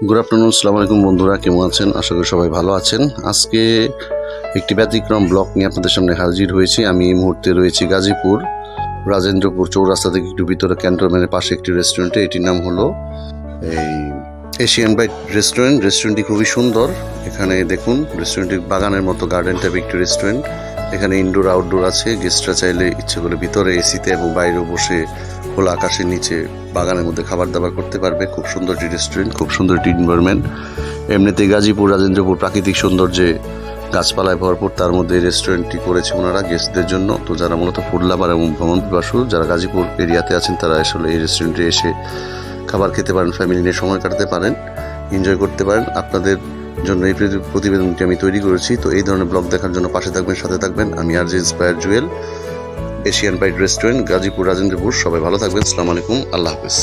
Good afternoon, আসসালামু আলাইকুম বন্ধুরা, কেমন আছেন? আশা করি সবাই ভালো আছেন। আজকে একটি ব্যতিক্রম ব্লগ নিয়ে আপনাদের সামনে হাজির হয়েছি। আমি এই মুহূর্তে রয়েছি গাজীপুর রাজেন্দ্রপুর চৌরাস্তা থেকে একটু ভিতরে ক্যান্টনমেন্টের পাশে একটি রেস্টুরেন্টে। এটির নাম হলো এই এশিয়ান বাইট রেস্টুরেন্ট। রেস্টুরেন্টটি খুবই সুন্দর। এখানে দেখুন, রেস্টুরেন্টটি বাগানের মতো গার্ডেন টাইপ একটি রেস্টুরেন্ট। এখানে ইনডোর আউটডোর আছে। গেস্টরা চাইলে ইচ্ছে করে ভিতরে এসিতে এবং বাইরেও বসে খোলা আকাশের নিচে বাগানের মধ্যে খাবার দাবার করতে পারবে। খুব সুন্দর একটি রেস্টুরেন্ট, খুব সুন্দর একটি এনভায়রনমেন্ট। এমনিতেই গাজীপুর রাজেন্দ্রপুর প্রাকৃতিক সৌন্দর্যে গাছপালায় ভরপুর, তার মধ্যে এই রেস্টুরেন্টটি করেছে ওনারা গেস্টদের জন্য। তো যারা মূলত ফুড লাভার এবং ভ্রমণ পিপাসু যারা গাজীপুর এরিয়াতে আছেন, তারা আসলে এই রেস্টুরেন্টে এসে খাবার খেতে পারেন, ফ্যামিলি নিয়ে সময় কাটাতে পারেন, এনজয় করতে পারেন। আপনাদের জন্য এই প্রতিবেদনটি আমি তৈরি করেছি। তো এই ধরনের ব্লগ দেখার জন্য পাশে থাকবেন, সাথে থাকবেন। আমি RJ inspire Jewel, Asian bite restaurant, Gazipur Rajendrapur. সবাই ভালো থাকবেন। আসসালামু আলাইকুম, আল্লাহ হাফেজ।